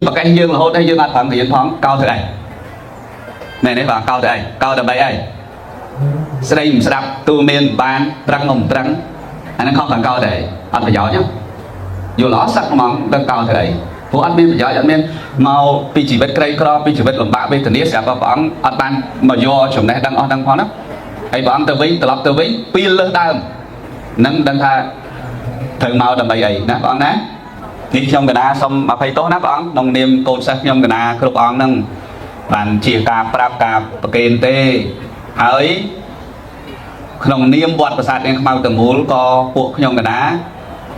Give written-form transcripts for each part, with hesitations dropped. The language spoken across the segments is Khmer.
và cái dương là hốt hay dương ạt phẳng thì dương phóng cao thứ này này đấy vào cao thứ này cao thứ bảy ấy sẽ đây mình sẽ đạp tu miền ban trăng ngầm trắng anh nó không cần cao để ăn phải giỏi nhá dù ló sắc mỏng đang cao thứ này phố ăn miên phải giỏi ăn miên màu pi chỉ biết cây cro pi chỉ biết làm bạ bên thần sẽ có phẳng ăn ban mà do chúng này đang phóng đó hay phẳng từ vĩ từ lọc từ vĩ pi lơ đam nâng đang tha thường màu đầm bầy ấy nè phẳng nèนี่ខ្ញុំកណាសូមអភ័យទោសណាព្រះអង្គក្នុងនាមកូនសិស្សខ្ញុំកណាគ្រប់អង្គនឹងបានជាការប្រាប់ការប្រកេនទេហើយក្នុងនាមវត្តប្រាសាទនាងខ្មៅទាំងមូលក៏ពួកខ្ញុំកណា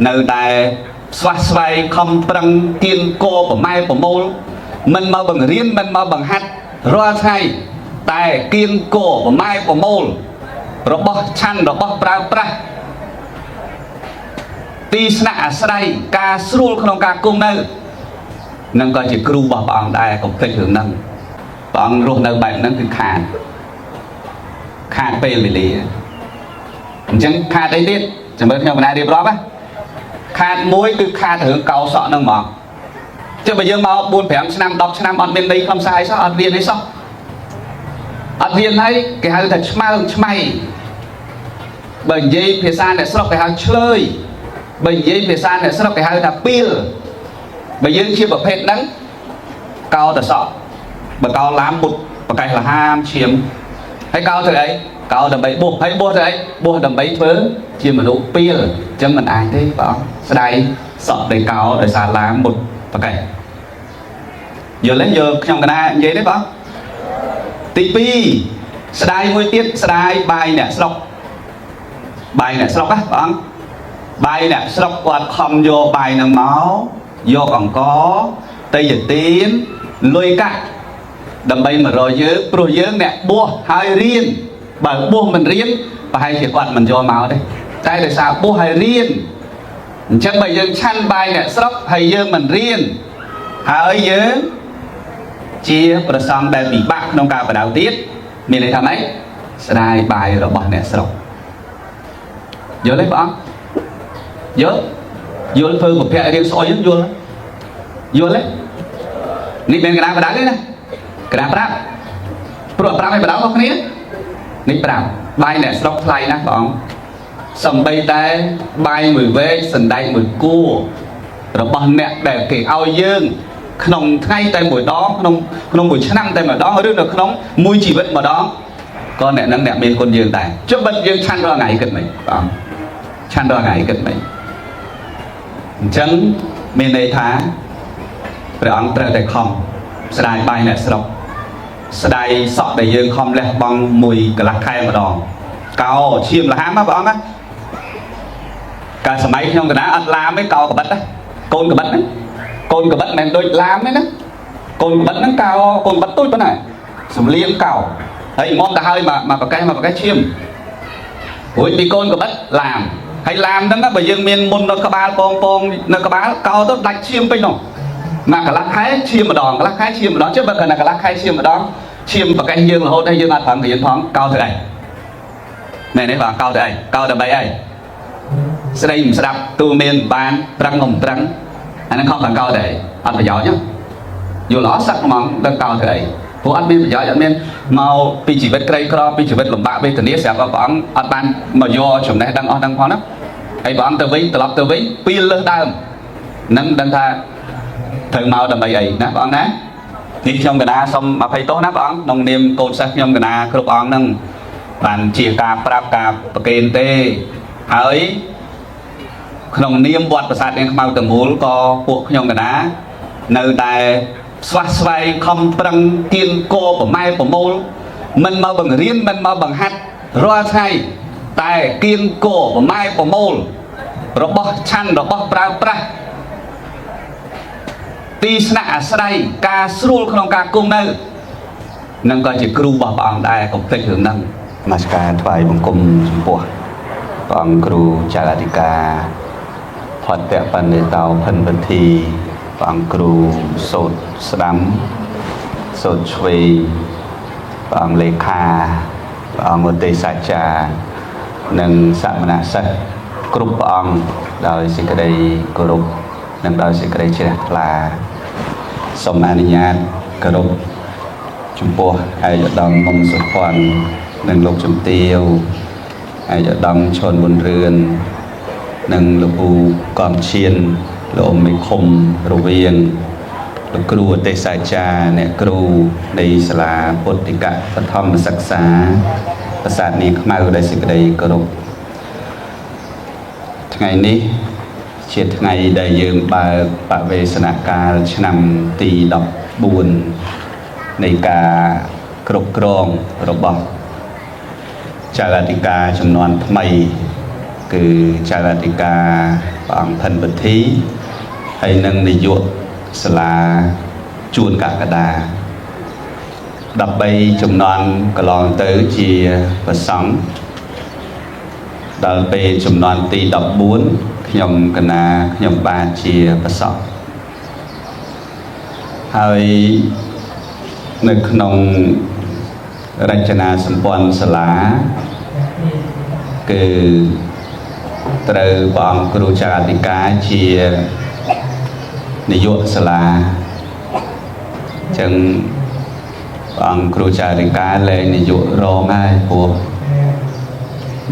នៅតែស្វះស្វែងខំប្រឹងគៀនគោប្រម៉ែប្រមូលមិនមកបង្រៀនមិនមកបង្ហាត់រាល់ថ្ងៃតែគៀនគោប្រម៉ែប្រមូលរបស់ឆាន់របស់ប្រើប្រាស់ទីស្នាក់អាស្រ័យការស្រួលក្នុងការគង់នៅនឹងក៏ជាគ្រូរបស់ព្រះអង្គដែរកុំភ្លេចរឿងហ្នឹងព្រះអង្គរស់នៅបែបហ្នឹងគឺខាតពេលវេលាអញ្ចឹងខាតអីទៀតចាំមើលខ្ញុំកណារៀបរាប់ណាខាតមួយគឺខាតរឿងកោសក់ហ្នឹងហ្មងចុះបើយើងមក4 5ឆ្នាំ10ឆ្នាំអត់មានន័យខ្លឹមសារអីសោះអត់រៀនអីសោះអត់រៀនហើយគេហៅថាឆ្មើងឆ្មៃបើនិយាយភាសាអ្នកស្រុកគេហៅឆ្លើយបើនិយាយភាសាអ្នកស្រុកគេហៅថាពីលបើយើងជាប្រភេទហ្នឹងកោតសក់បើកោឡាមមុតប្រកេះលហាមឈាមហើយកោធ្វើអីកោដើម្បីបួសហើយបួសធ្វើអីបួសដើម្បីធ្វើជាមនុស្សពីលអញ្ចឹងមិនអាចទេបងស្ដាយសក់ដែលកោដោយសារឡាមមុតប្រកេះយល់ទេយល់ខ្ញុំកណានិយាយទេបងទី2ស្ដាយមួយទៀតស្ដាយបាយអ្នកស្រុកបាយអ្នកស្រុកណាបងបាយអ្នកស្រុកគាត់ខំយកបាយនឹងមកយកអង្ករតៃយទានលុយកាក់ដើម្បីមករកយើងព្រោះយើងអ្នកបួសហើយរៀនបើបួសមិនរៀនប្រហែលជាគាត់មិនយកមកទេតែដោយសារបួសហើយរៀនអញ្ចឹងបើយើងឆាន់បាយអ្នកស្រុកហើយយើងមិនរៀនហើយយើងជាប្រសង់ដែលពិបាកក្នុងការបដៅទៀតមានន័យថាម៉េចស្ដាយបាយរបស់អ្នកស្រុកយល់ទេបងយល់ធ្វើប្រភពរៀងស្អុយយល់ទេនេះមានកណ្ដាលបដៅទេណាកណ្ដាលប្រាប់ព្រោះប្រាប់ឲ្យបដៅរបស់គ្នានេះប្រាប់បាយអ្នកស្រុកថ្លៃណាស់បងសំបីតែបាយមួយវែកសណ្ដែកមួយគួររបស់អ្នកដែលគេឲ្យយើងក្នុងថ្ងៃតែមួយដងក្នុងមួយឆ្នាំតែម្ដងឬនៅក្នុងមួយជីវិតម្ដងក៏អ្នកនឹងអ្នកមានគុណយើងដែរចុះបិទយើងឆាន់រាល់ថ្ងៃគិតមិនបងឆាន់រាល់ថ្ងៃគិតមិនអញ្ចឹងមានន័យថាព្រះអង្គត្រូវតែខំស្ដាយបាយអ្នកស្រុកស្ដាយសក់ដែលយើងខំលះបង់មួយកន្លះខែម្ដងកោឈាមលហាមណាព្រះអង្គណាកាលសម័យខ្ញុំកណាអត់ឡាមទេកោកបិតណាកូនកបិតហ្នឹងកូនកបិតមិនដូចឡាមទេណាកូនកបិតហ្នឹងកោកូនកបិតទូចប៉ុណ្ណាសំលៀងកោហើយមុំទៅហើយមកប្រកេះឈាមរួចពីកូនកបិតឡាមហើយឡាមហ្នឹងបើយើងមានមុននៅក្បាលពងនៅក្បាលកោទៅដាច់ឈាមពេញនោះមកកន្លះខែឈាមម្ដងកន្លះខែឈាមម្ដងចុះបើកណ្ដាកន្លះខែឈាមម្ដងឈាមប្រកេះយើងរហូតហើយយើងអត់ប្រឹងរៀនផងកោធ្វើអីមែនទេបងកោធ្វើអីកោដើម្បីអីស្ដីមិនស្ដាប់ទូមានបានប្រឹងមិនប្រឹងអាហ្នឹងខំតែកោតែអត់ប្រយោជន៍ទេយល់អត់សឹកហ្មងដឹងកោធ្វើអីព្រោះអត់មានប្រយោជន៍អត់មានមកពីជីវិតក្រីក្រពីជីវិតលំបាកវេទនាស្រាប់ព្រះអង្គអត់បានមកយកចំណេះដឹងអស់ហ្នឹងផងណាហើយព្រះអង្គទៅវិញត្រឡប់ទៅវិញពីលើសដើមនឹងដឹងថាត្រូវមកដើម្បីអីណាព្រះអង្គណានេះខ្ញុំកណាសូមអភ័យទោសណាព្រះអង្គក្នុងនាមកូនសិស្សខ្ញុំកណាគ្រប់អង្គនឹងបានជាការប្រាប់ការប្រកេនទេហើយក្នុងនាមវត្តប្រាសាទនាងខ្មៅទាំងមូលក៏ពួកខ្ញុំកណានៅតែស្វះស្វែងខំប្រឹងគៀនគោប្រម៉ែប្រមូលមិនមកបង្រៀនមិនមកបង្ហាត់រាល់ថ្ងៃតែគៀនគោប្រម៉ែប្រមូលរបស់ឆាន់របស់ប្រើប្រាស់ទីស្នាក់អាស្រ័យការស្រួលក្នុងការគង់នៅនឹងក៏ជាគ្រូរបស់ព្រះអង្គដែរកុំភ្លេចរឿងហ្នឹងនមស្ការថ្វាយបង្គំចំពោះព្រះអង្គគ្រូចៅអធិការផតតបណ្ឌិតោភិនវិធីព្រះអង្គគ្រូសូត្រស្ដាំសូត្រឆ្វេងព្រះអង្គលេខាព្រះអង្គឧទេសសាចារ្យនិងសមណសិស្សគ្រប់ព្រះអង្គដោយសេចក្តីគោរពនិងដោយសេចក្តីជ្រះថ្លា សូមអនុញ្ញាតគោរពចំពោះឯកឧត្តមមុំសុភ័ណ្ឌនិងលោកជំទាវឯកឧត្តមឈុនប៊ុនរឿននិងលោកពូកំឈៀនលោកអ៊ំមេឃុំរវាងលោកគ្រូអទេសអាចារ្យអ្នកគ្រូនៃសាលាពុទ្ធិកបឋមសិក្សាប្រាសាទនាងខ្មៅដោយសេចក្តីគោរពថ្ងៃនេះជាថ្ងៃដែលយើងបើកបវេសនកាលឆ្នាំទី14នៃការគ្រប់គ្រងរបស់ចៅអធិការចំនួនថ្មីគឺចៅអធិការព្រះអង្គផិនពទ្ធីហើយនិងនាយកសាលាជួនកក្កដា13ចំនួនកន្លងទៅជាប្រសង់ដល់ពេលចំនួនទី14ខ្ញុំកណាខ្ញុំបានជាប្រសង់ហើយនៅក្នុងរចនាសម្ព័ន្ធសាលាគឺត្រូវព្រះអង្គគ្រូចៅអធិការជានាយកសាលាចឹងព្រះអង្គគ្រូចៅអធិការលែងនាយករងហើយព្រោះ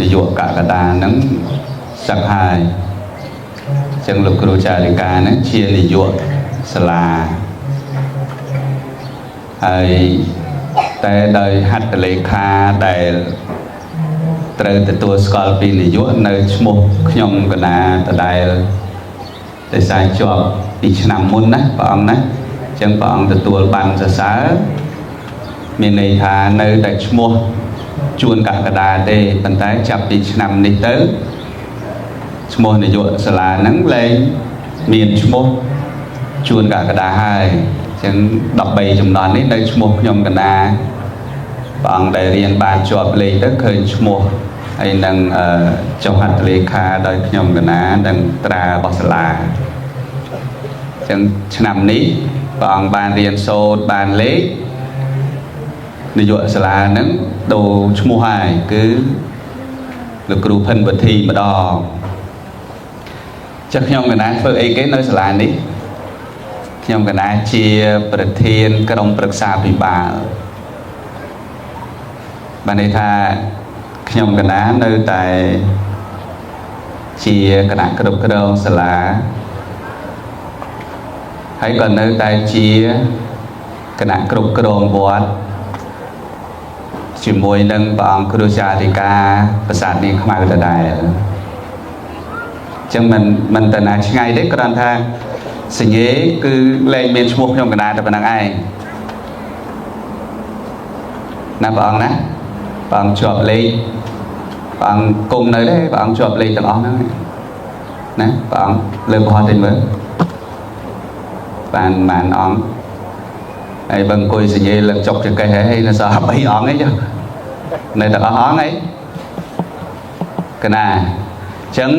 នាយកកក្កដាហ្នឹងសឹកហើយចឹងលោកគ្រូចៅអធិការហ្នឹងជានាយកសាលាហើយតែដោយហត្ថលេខាដែលត្រូវទទួលស្គាល់ពីនាយកនៅឈ្មោះខ្ញុំកណាដដែលតែសារជាប់ពីឆ្នាំមុនណាព្រះអង្គណាអញ្ចឹងព្រះអង្គទទួលបានសរសើរមានន័យថានៅតែឈ្មោះជួនកក្កដាទេប៉ុន្តែចាប់ពីឆ្នាំនេះទៅឈ្មោះនាយកសាលាហ្នឹងលែងមានឈ្មោះជួនកក្កដាហើយអញ្ចឹង13ចំនួននេះនៅឈ្មោះខ្ញុំកណាព្រះអង្គដែលរៀនបានជាប់លេខទៅឃើញឈ្មោះហើយនឹងចុះហត្ថលេខាដោយខ្ញុំកណានិងត្រារបស់សាលាអញ្ចឹងឆ្នាំនេះព្រះអង្គបានរៀនសូត្របានលេខនាយកសាលាហ្នឹងដូរឈ្មោះហើយគឺលោកគ្រូផិនវុធីម្ដងចឹងខ្ញុំកណាធ្វើអីគេនៅសាលានេះខ្ញុំកណាជាប្រធានក្រុមប្រឹក្សាពិបាលបានន័យថាខ្ញុំកណានៅតែជាគណៈគ្រប់គ្រងសាលាហើយក៏នៅតែជាគណៈគ្រប់គ្រងវត្តជាមួយនឹងព្រះអង្គគ្រូចៅអធិការប្រាសាទនាងខ្មៅដដែលអញ្ចឹងមិនទៅណាឆ្ងាយទេគ្រាន់ថាសញ្ញេគឺលែងមានឈ្មោះខ្ញុំកណាតែប៉ុណ្្នឹងឯងណាព្រះអង្គណាព្រះអង្គជាប់លេខព្រះអង្គគុំនៅទេព្រះអង្គជាប់លេខទាំងអស់ហ្នឹងណាព្រះអង្គលើកប្រហោះទៅមើលបានអង្គហើយបើអង្គុយសញ្ញេលើកចុកចកេះហើយនៅសល់3អង្គឯងចុះនៅទាំងអស់អង្គឯងកណាអញ្ចឹង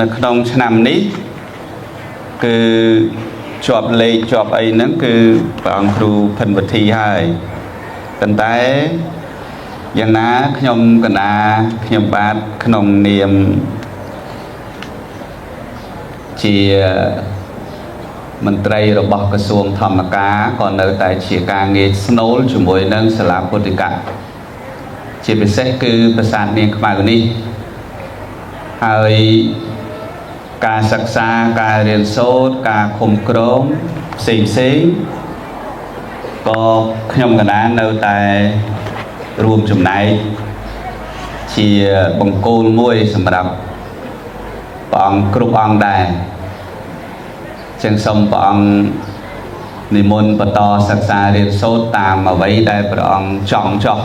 នៅក្នុងឆ្នាំនេះគឺជាប់លេខជាប់អីហ្នឹងគឺព្រះអង្គគ្រូផិនវុធីហើយប៉ុន្តែយ៉ាងណាខ្ញុំកណាខ្ញុំបាទក្នុងនាមជាមន្ត្រីរបស់ក្រសួងធម្មការក៏នៅតែជាការងារស្នូលជាមួយនឹងសាលាពុទ្ធិកជាពិសេសគឺប្រាសាទនាងខ្មៅនេះហើយការសិក្សាការរៀនសូត្រការឃុំក្រងផ្សេងក៏ខ្ញុំកណានៅតែរួមចំណែកជាបង្គោលមួយសម្រាប់ព្រះអង្គគ្រប់អង្គដែរចឹងសូមព្រះអង្គនិមន្តបន្តសិក្សារៀនសូត្រតាមអ្វីដែលព្រះអង្គចង់ចោះ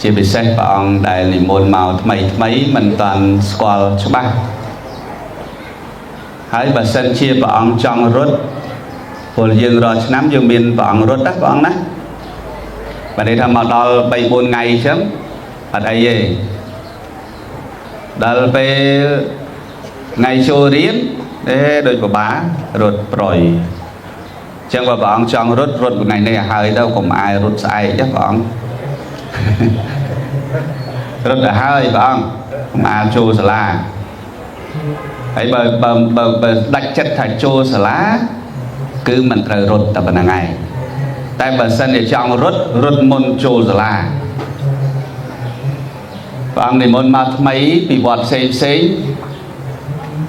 ជាពិសេសព្រះអង្គដែលនិមន្តមកថ្មីមិនតាន់ស្គាល់ច្បាស់ហើយបើសិនជាព្រះអង្គចង់រត់ពលយើងរាល់ឆ្នាំយើងមានព្រះអង្គរត់ណាព្រះអង្គណាបើន័យថាមកដល់3 4ថ្ងៃអញ្ចឹងអត់អីទេដល់ពេលថ្ងៃចូលរៀនដូចបបារត់ប្រយអញ្ចឹងបើព្រះអង្គចង់រត់ថ្ងៃនេះឲ្យហើយទៅកុំអាយរត់ស្អែកទេព្រះអង្គរត់ទៅហើយព្រះអង្គកុំអាយចូលសាលា ấy bờ đặt chất thạch chô xả lá cứ mình trời rụt tập bằng ngày tại bờ sân để chọn rụt môn chô xả lá và để môn mà mấy bị bọt xây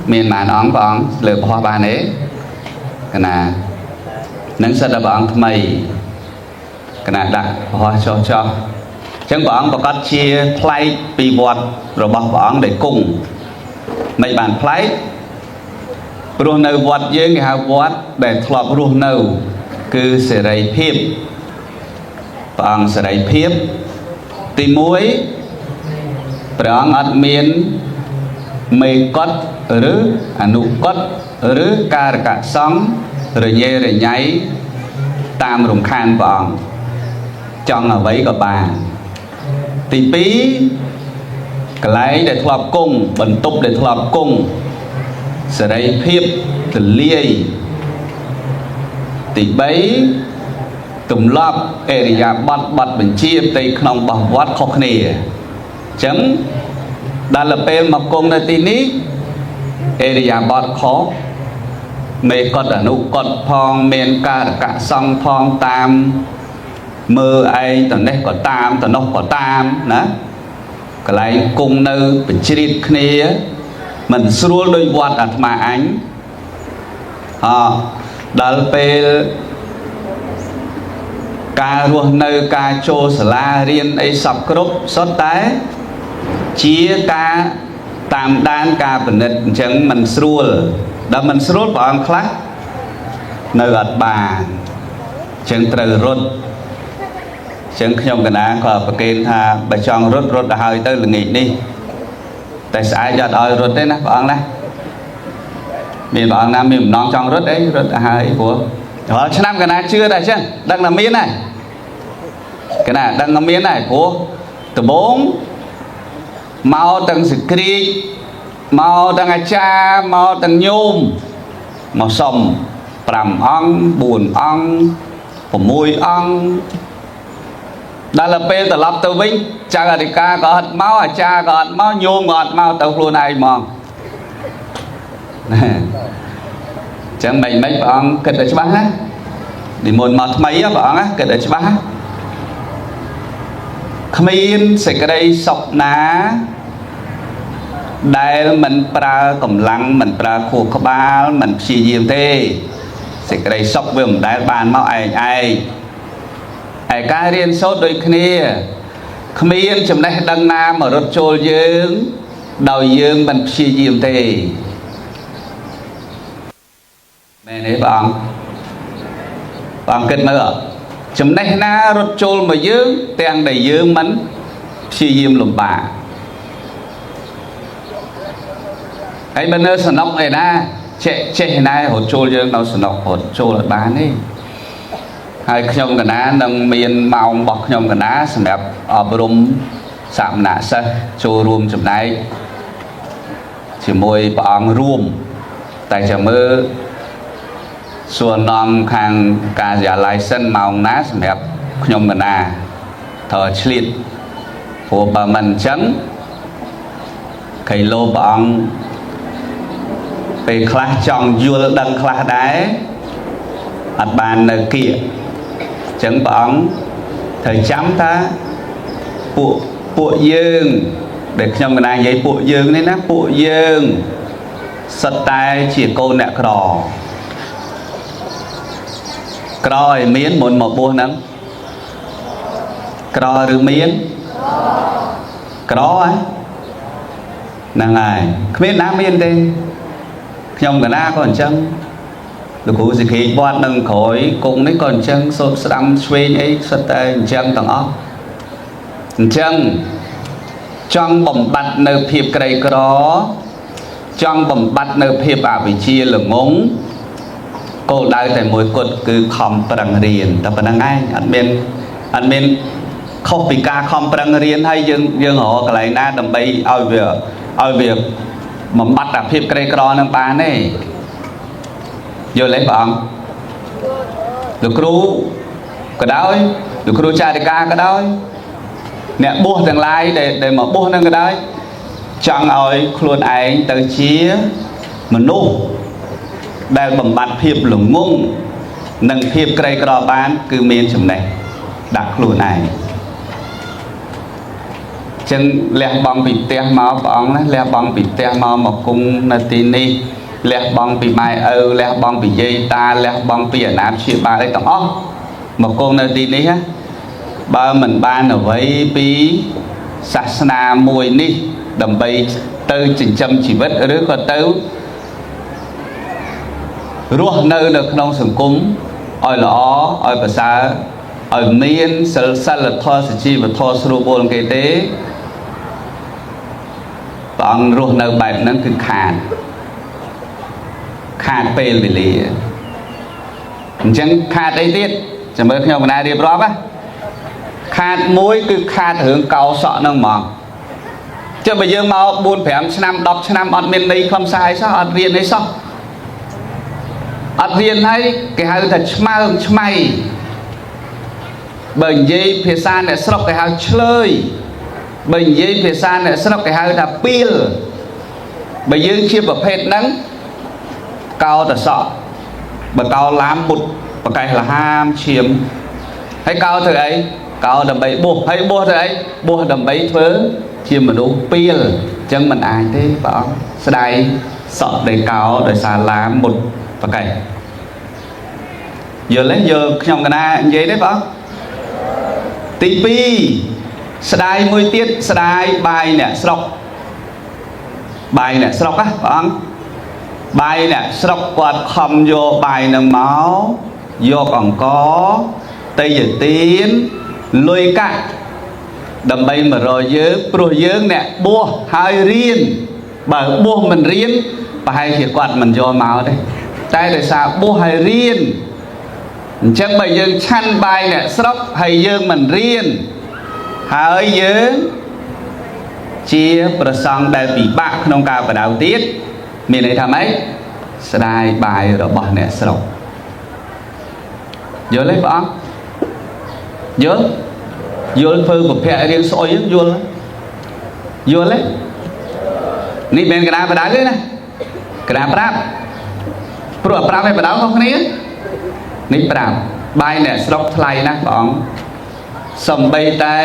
miền mà nón bóng lửa hoa bàn ấy cái nào nâng sân là bóng mày cái nào đặt hoa cho chẳng bóng và có chia play bị bọt rồi bóng để cùng mấy bạn play rùa nâu vọt với người hào vọt để thọp rùa nâu cứ sẽ đầy phiếp bằng sẽ đầy phiếp tìm muối bằng ớt miên mây cốt rứ nụ cốt rứ ca cả sóng rồi nháy tam rùng khan bằng trong ở vấy của bà tìm bí cái lấy để thọp cung bẩn tục để thọp cung sẽ đây phiếp từ liê tỷ bấy tùm lọc area bọt bình chia tây khăn bảo vót khóc nè chấm đã là bên mặc công nơi tin ý area bọt khó mê cọt ở nụ cọt phong men ca cả song phong tam mơ ai tận đây có tam tận nóc có tam ná cái lấy cung nơi bình chia nè mình xua đôi vọt ở mà ánh đã về ca ruột nơi ca chô sả la riêng ấy sọc group sót tái chia ca tam đan ca bình định chẳng mình xua đã mình xua vào ăn khác nơi ở bà chẳng trời rốt chẳng không cần á có bà kênh tha bà chọn rốt đã hơi tới là nghỉ đi tại sao giờ đòi rốt đấy nè bạn này mình bạn nam mình non trong rốt đấy rốt hai của đó chứ năm cái này chưa đây chứ đang làm miếng này cái này đang làm miếng này của từ 4 màu tầng screen màu tầng cha màu tầng nhôm màu sầm trầm ong buồn ong mùi ong đó là pe từ lập từ vinh cha gà ca có hạt máu cha có hạt máu nhôm ngọt máu tàu luôn này mòn chẳng mấy bạn kết được bác á đi muốn mà mấy bạn á kết được bác khmien sẽ cái đây sọc ná đây mình pra cầm lăng mình pra khu khô ba mình xì diêm thế sẽ cái đây sọc với mình đại bàn máu ai cái riêng số đôi kia khmien chấm đây đăng nam ở rốt trôi dương đầu dương mình xì diêm thế mẹ này bạn kết nữa chấm này na rốt trôi mà dương tiền đầy dương mình xì diêm lùm bà ấy bên nơi sân ốc này na chạy này hột trôi dương đâu sân ốc hột trôi là bán đi hai nhom cái ná nâng miền màu bọc nhom cái ná sầm đẹp ở brum sạm nạ sơ trôi rùm chấm này chỉ môi bỏng rùm tại chợ mơ xuân non khang cà giả lại sân màu ná sầm đẹp nhom cái ná thở chlit của bà mình trắng cây lô bỏng về class trong vua đăng class đáy ở bàn nơi kia chẳng bỏng thời chấm ta bộ dương để trong cái này giấy bộ dương đấy nè bộ dương sật tay chỉ cô nè cò miến một buôn nắng cò rư miến cò ấy nàng này không biết nám miên đây trong cái na còn chân được cụ gì khi bọt nâng khối cùng đấy còn chân sốt đâm xuyên ấy sốt tay chân tầng óc chân trong bầm bạch nơi phiệp cây đó trong bầm bạch nơi phiệp à vị chia là ngốn cô đại tại mỗi cột cứ khom prang riêng tập năng ai anh bên không bị ca khom prang riêng hay dương họ cái này na đầm bay ao việc bầm bạch à phiệp cây đó nâng ba này vô lấy bọn được cru cái đó được cru cha đi ca cái đó nè buông thằng lai để mà buông nâng cái đó chọn ơi luôn anh từ chia មនុស្សដែលបំបត្តិភាពល្ងងនិងភាពក្រីក្របានគឺមានចំណេះដាក់ខ្លួនឯងចឹងលះបង់ពីផ្ទះមកព្រះអង្គណាលះបង់ពីផ្ទះមកគង់នៅទីនេះលះបង់ពីម៉ែឪលះបង់ពីយាយតាលះបង់ពីអាណាព្យាបាលអីទាំងអស់មកគង់នៅទីនេះណាបើមិនបានអ្វីពីសាសនាមួយនេះដើម្បីទៅចិញ្ចឹមជីវិតឬក៏ទៅរស់នៅក្នុងសង្គមឲ្យល្អឲ្យប្រសើរឲ្យមានសិលធម៌សុជីវធម៌ស្រួលបួលគេទេព្រះអង្គរស់នៅបែបហ្នឹងគឺខាតពេលវេលាអញ្ចឹងខាតអីទៀតចាំមើលខ្ញុំកណារៀបរាប់ណាខាតមួយគឺខាតរឿងកោសក់ហ្នឹងហ្មងចុះបើយើងមក4 5ឆ្នាំ10ឆ្នាំអត់មានន័យខ្លឹមសារអីសោះអត់រៀនអីសោះអត់រៀនហើយគេហៅថាឆ្មើងឆ្មៃបើនិយាយភាសាអ្នកស្រុកគេហៅឆ្លើយបើនិយាយភាសាអ្នកស្រុកគេហៅថាពីលបើយើងជាប្រភេទហ្នឹងកោតសក់បើកោឡាមមុតប្រកែកលហាមឈាមហើយកោធ្វើអីកោដើម្បីបួសហើយបួសធ្វើអីបួសដើម្បីធ្វើជាមនុស្សពីលអញ្ចឹងមិនអាចទេព្រះអង្គស្ដាយសក់ដែលកោដោយសារឡាមមុតប្រកែកយល់ទេយល់ខ្ញុំកណានិយាយទេបងទី2ស្ដាយមួយទៀតស្ដាយបាយអ្នកស្រុកបាយអ្នកស្រុកណាបងអង្គបាយអ្នកស្រុកគាត់ខំយកបាយនឹងមកយកអង្ករតៃយទានលុយកាក់ដើម្បីមករកយើងព្រោះយើងអ្នកបួសហើយរៀនបើបួសមិនរៀនប្រហែលជាគាត់មិនយកមកទេតែដោយសារបួសហើយរៀនអញ្ចឹងបើយើងឆាន់បាយអ្នកស្រុកហើយយើងមិនរៀនហើយយើងជាប្រសង់ដែលពិបាកក្នុងការបដៅទៀតមានន័យថាម៉េចស្ដាយបាយរបស់អ្នកស្រុកយល់ទេព្រះអង្គយល់ធ្វើប្រភពរៀងស្អុយយល់ទេនេះមានកណ្ដាលបដៅទេណាកណ្ដាលប្រាប់ព្រោះប្រាប់ឲ្យបដៅខុសគ្នានេះប្រាប់បាយអ្នកស្រុកថ្លៃណាស់ព្រះអង្គសំបីតែ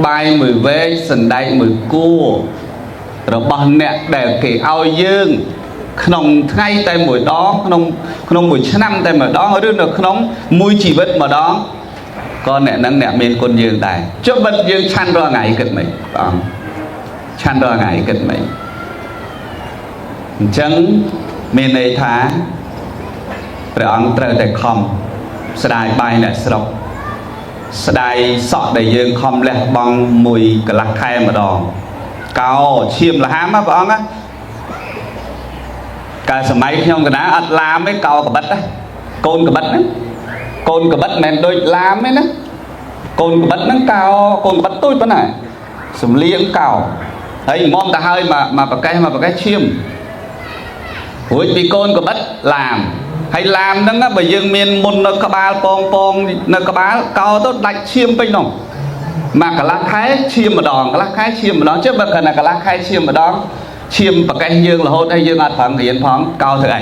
បាយមួយវែកសណ្ដែកមួយគួររបស់អ្នកដែលគេឲ្យយើងក្នុងថ្ងៃតែមួយដងក្នុងមួយឆ្នាំតែមួយដងឬនៅក្នុងមួយជីវិតម្ដងក៏អ្នកនឹងអ្នកមានគុណយើងដែរចុះបិទយើងឆាន់រាល់ថ្ងៃគិតមិនព្រះអង្គឆាន់រាល់ថ្ងៃគិតមិនអញ្ចឹងមានន័យថាព្រះអង្គត្រូវតែខំស្ដាយបាយអ្នកស្រុកស្ដាយសក់ដែលយើងខំលះបង់មួយកន្លះខែម្ដងកោឈាមលហាមណាព្រះអង្គណាកាលសម័យខ្ញុំកណាអត់ឡាមទេកោកបិតណាកូនកបិតហ្នឹងកូនកបិតមិនមែនដូចឡាមទេណាកូនកបិតហ្នឹងកោកូនកបិតទូចប៉ុណ្ណាសំលៀងកោហើយមុំទៅហើយមកប្រកេះឈាមរួចពីកូនកបិតឡាមហើយឡាមហ្នឹងបើយើងមានមុននៅក្បាលពងនៅក្បាលកោទៅដាច់ឈាមពេញនោះមកកន្លះខែឈាមម្ដងកន្លះខែឈាមម្ដងចុះបើគាត់ណាកន្លះខែឈាមម្ដងឈាមប្រកេះយើងរហូតហើយយើងអត់ប្រឹងរៀនផងកោធ្វើអី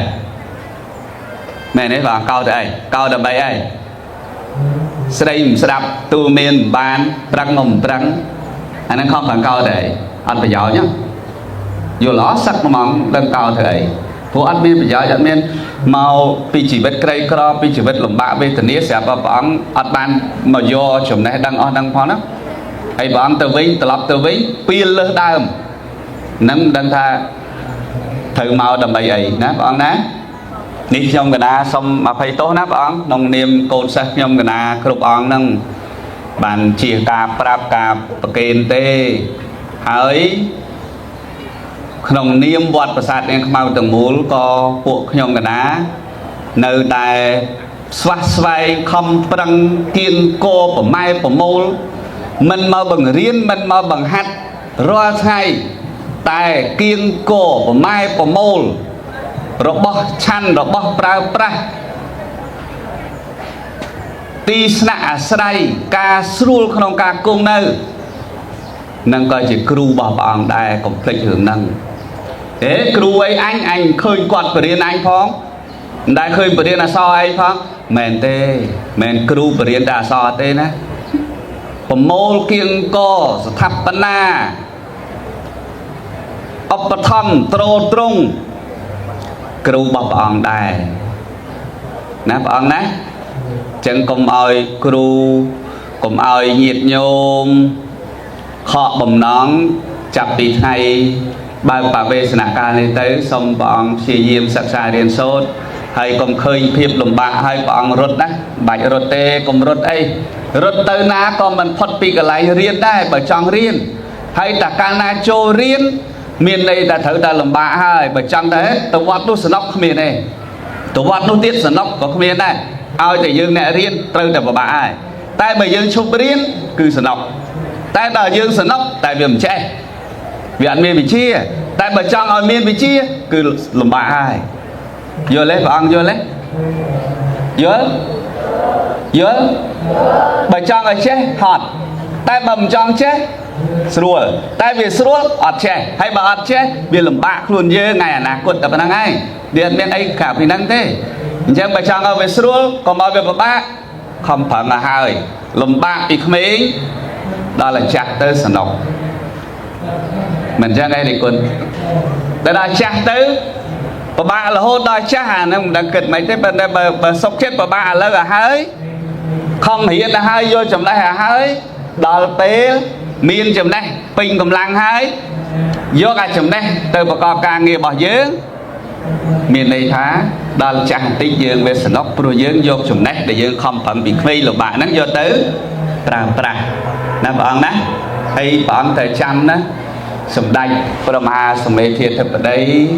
មែនទេបងកោធ្វើអីកោដើម្បីអីស្ដីមិនស្ដាប់ទូមានបានប្រឹងមិនប្រឹងអាហ្នឹងខំប្រឹងកោទៅអីអត់ប្រយោជន៍យល់អត់សឹកហ្មងដឹងកោធ្វើអីព្រោះអត់មានប្រយោជន៍អត់មានមកពីជីវិតក្រីក្រពីជីវិតលំបាកវេទនាស្រាប់តែព្រះអង្គអត់បានមកយកចំណេះដឹងអស់ហ្នឹងផងណាហើយព្រះអង្គទៅវិញត្រឡប់ទៅវិញពីលើសដើមនឹងមិនដឹងថាត្រូវមកដើម្បីអីណាព្រះអង្គណានេះខ្ញុំកណាសូមអភ័យទោសណាព្រះអង្គក្នុងនាមកូនសិស្សខ្ញុំកណាគ្រប់អង្គហ្នឹងបានជាការប្រាប់ការប្រកេនទេហើយក្នុងនាមវត្តប្រាសាទនាងខ្មៅទាំងមូលក៏ពួកខ្ញុំកណានៅតែស្វះស្វែងខំប្រឹងគៀនកោប្រម៉ែប្រមូលមិនមកបង្រៀនមិនមកបង្ហាត់រាល់ថ្ងៃតែគៀងកោប្រម៉ែប្រមូលរបស់ឆាន់របស់ប្រើប្រាស់ទីស្នាក់អាស្រ័យការស្រួលក្នុងការគង់នៅនឹងក៏ជាគ្រូរបស់ព្រះអង្គដែរកុំភ្លេចរឿងហ្នឹង thế kêu ấy anh khơi quạt bờ điên anh phong đại khơi bờ điên là so anh phong mền tê mền kêu bờ điên đã so tê nèผมโมลเกียงก็สถาปนาอุปธรรมตรตรงครูบอกพระองค์ได้นะพระองค์นะจึงกลมเอาครูกลมเอาเหยียดโยมขอบ่มน้องจับปีไทยบางป่าเวสนาการในเตยสมพระองค์เชียร์เยี่ยมศึกษาเรียนโซดให้กลมเคยเพียบลมบากให้พระองค์รถนะใบรถเตกลมรถไอรถเตอร์นาก็มันพอดปีกอะไรเรียนได้เปิดจองเรียนให้แต่การนาโจเรียนเมียนในแต่ถือแต่ลำบากให้เปิดจองได้ตัววัดนู้สนกเมียนเองตัววัดนู้ติดสนกก็เมียนได้เอาแต่ยืนเนี่ยเรียนเติมแต่บ่บาให้แต่เมื่อยืนชุบเรียนคือสนกแต่ต่อยืนสนกแต่เบี่ยมแช่เบี่ยมเมียนบิชีแต่เปิดจองเอาเมียนบิชีคือลำบากให้เยอะเลยฟังเยอะเลยเยอะเยอะbởi trong ở chết hot tay bầm trong chết sủa tay vì sủa ọt chết hay bà ọt chết vì làm bạc luôn dơ ngày nào cột tập năng ai điện bên ấy cả vì năng thế nhưng bởi trong ở về sủa còn bao về bạc không phải là hơi làm bạc bị mấy đó là chặt tới sẵn độc mình ra đây để quân đó là chặt tới bà là hôn đòi chắc hả nó đang kịch mấy thế bà sốc chết bà là hơi không hiện là hai vô chấm đây là hai đó tế miên chấm đây pin cầm lăng hai vô cả chấm đây từ bà con ca nghe bỏ dưỡng miền này thá đó là chẳng tích dưỡng về sẵn ốc pro dưỡng vô chấm đây để dưỡng không phẩm bị khuy là bạn nó vô tới nè bọn ná hay bọn thời trăm đó sầm đây Brahma sầm mê thiệt thật ở đây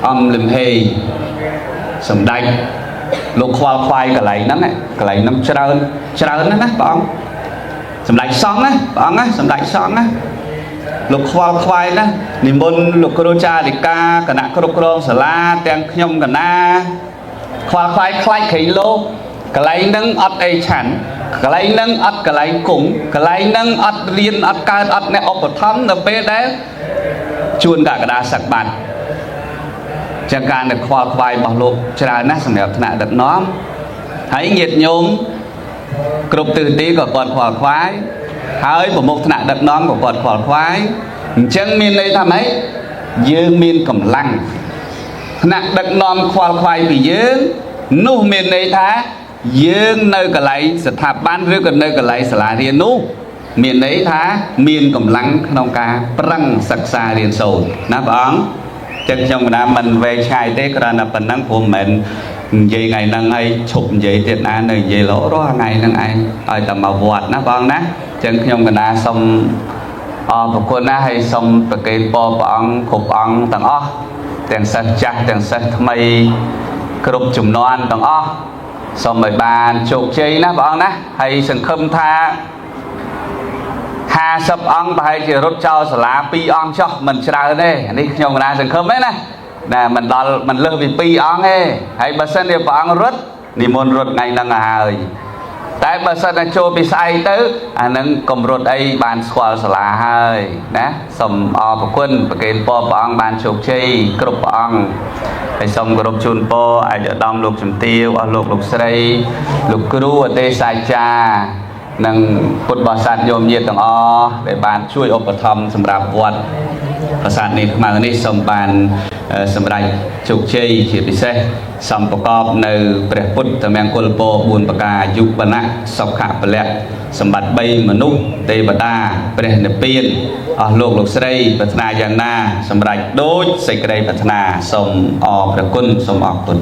ông lùm hề sầm đây lục khoai cái này nó trơn đó bọn sầm đại son á bọn á sầm đại son á lục khoai đó niệm môn lục cha đi ca cả nãy kro sala tiếng nhom cả na khoai khai khí lô cái này nâng ớt ấy chản cái này nâng ớt cái này cũng cái này nâng ớt liên ớt ca ớt này ớt thấm nó bé đấy chuồn cả đá sạc bàn chẳng can được khoai bảo lục trà nát sầm đẹp thằng đặt nó thấy nhiệt nhôm cục từ tí của con khoai hơi của một thằng đặt nón của con khoai chân miền đây tham ấy dương miền cầm lăng thằng đặt nón khoai vì dương nu miền đây thá dương nơi cả lấy sẽ tháp ban rưỡi còn nơi cả lấy sẽ là riêng nu miền đấy thá miền cầm lăng nông ca prăng sặc xa riêng sầu nắp óng chân trong nam mình về chài tết ra là phần năng của mình vậy ngày năng ai chụp vậy tiền an này vậy lỗ đó ngày năng ai ở tầm màu vọt nó con nè chân trong mình na xong một con na hay xong từ cái bò bỏng khục bỏng tầng o tiền sạch chặt tiền sạch mây cướp chùm non tầng o xong rồi bàn chụp chơi nó bỏng nè hay sừng khâm tha hà sập ong bài chỉ rút cho lá pi ong cho mình chờ đây đi nhung là dừng khớp đấy nè mình đo mình lơ vì pi ong ấy hay bớt sân đi ong rút đi môn rút ngày năng hời tại bớt sân là cho bị sai tới nâng cầm rút đây bàn squal lá hơi nè sầm o quân cái po ong bàn chụp chơi group ong hay xong group chun po ai ở đông lục chấm tiêu lục sấy lục kru ở đây sai cha năngพุทธบริษัทโยมเยี่ยต่างอ้อได้บานช่วยอุปถัมภ์สำหรับวัดประสาทนี้มาในสมบานสำหรับจุกเชยเฉียดพิเศษสมประกอบในประพุทธแมงกุลโปบุญประกายุบนะสอบขาเปลือกสมบัติใบมนุษย์เทวดาประเนเปียนโลกสไลปัฒนาอย่างน่าสำหรับโดยใส่กระไดปัฒนาสมอประคุณสมอคุณ